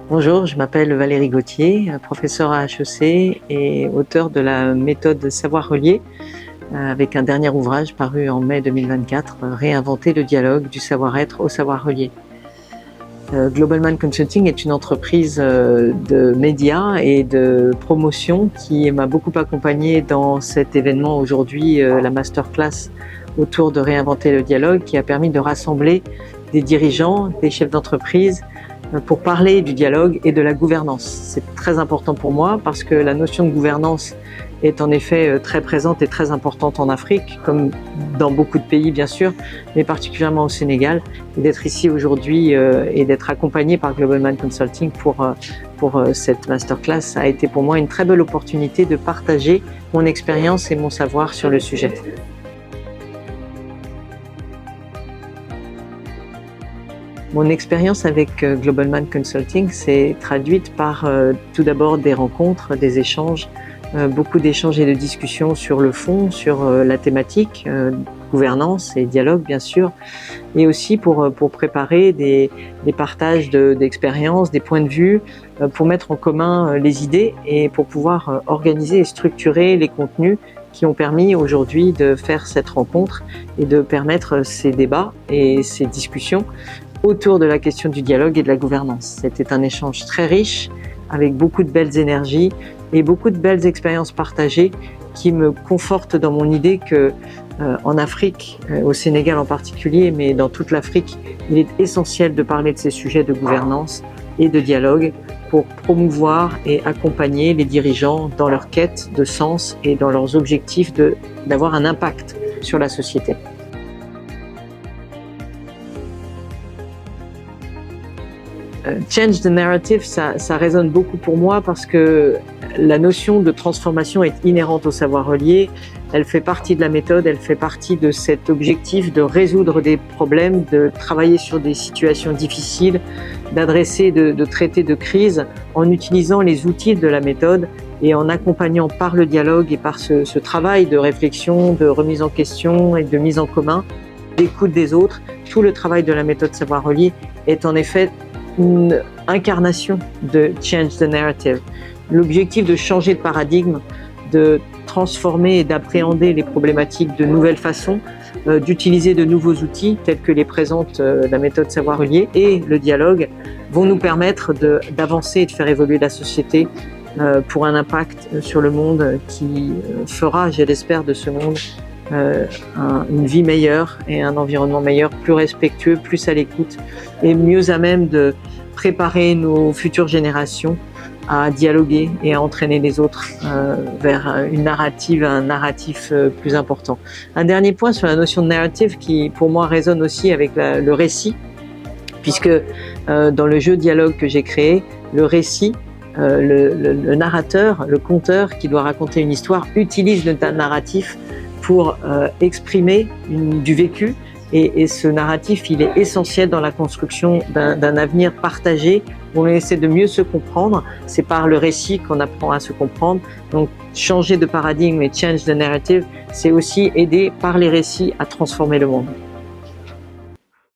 Bonjour, je m'appelle Valérie Gauthier, professeure à HEC et auteure de la méthode Savoir Relier, avec un dernier ouvrage paru en mai 2024, Réinventer le dialogue du savoir-être au savoir relier. Globalman Consulting est une entreprise de médias et de promotion qui m'a beaucoup accompagnée dans cet événement aujourd'hui, la masterclass autour de Réinventer le dialogue, qui a permis de rassembler des dirigeants, des chefs d'entreprise pour parler du dialogue et de la gouvernance. C'est très important pour moi parce que la notion de gouvernance est en effet très présente et très importante en Afrique, comme dans beaucoup de pays bien sûr, mais particulièrement au Sénégal. Et d'être ici aujourd'hui et d'être accompagné par Globalman Consulting pour cette masterclass a été pour moi une très belle opportunité de partager mon expérience et mon savoir sur le sujet. Mon expérience avec Globalman Consulting s'est traduite par tout d'abord des rencontres, des échanges, beaucoup d'échanges et de discussions sur le fond, sur la thématique, gouvernance et dialogue bien sûr, et aussi pour préparer des partages d'expériences, des points de vue, pour mettre en commun les idées et pour pouvoir organiser et structurer les contenus qui ont permis aujourd'hui de faire cette rencontre et de permettre ces débats et ces discussions autour de la question du dialogue et de la gouvernance. C'était un échange très riche, avec beaucoup de belles énergies et beaucoup de belles expériences partagées qui me confortent dans mon idée que en Afrique, au Sénégal en particulier, mais dans toute l'Afrique, il est essentiel de parler de ces sujets de gouvernance et de dialogue pour promouvoir et accompagner les dirigeants dans leur quête de sens et dans leurs objectifs d'avoir un impact sur la société. Change the narrative, ça résonne beaucoup pour moi parce que la notion de transformation est inhérente au savoir relier. Elle fait partie de la méthode, elle fait partie de cet objectif de résoudre des problèmes, de travailler sur des situations difficiles, d'adresser, de traiter de crises en utilisant les outils de la méthode et en accompagnant par le dialogue et par ce travail de réflexion, de remise en question et de mise en commun, d'écoute des autres. Tout le travail de la méthode savoir relier est en effet une incarnation de Change the Narrative. L'objectif de changer de paradigme, de transformer et d'appréhender les problématiques de nouvelles façons, d'utiliser de nouveaux outils tels que les présente la méthode savoir relier et le dialogue vont nous permettre d'avancer et de faire évoluer la société pour un impact sur le monde qui fera, je l'espère, de ce monde une vie meilleure et un environnement meilleur, plus respectueux, plus à l'écoute et mieux à même de préparer nos futures générations à dialoguer et à entraîner les autres vers un narratif plus important. Un dernier point sur la notion de narrative qui pour moi résonne aussi avec le récit, puisque dans le jeu dialogue que j'ai créé, le récit, le narrateur, le conteur qui doit raconter une histoire utilise le narratif pour exprimer du vécu et ce narratif il est essentiel dans la construction d'un avenir partagé où on essaie de mieux se comprendre. C'est par le récit qu'on apprend à se comprendre, donc changer de paradigme et change the narrative, c'est aussi aider par les récits à transformer le monde.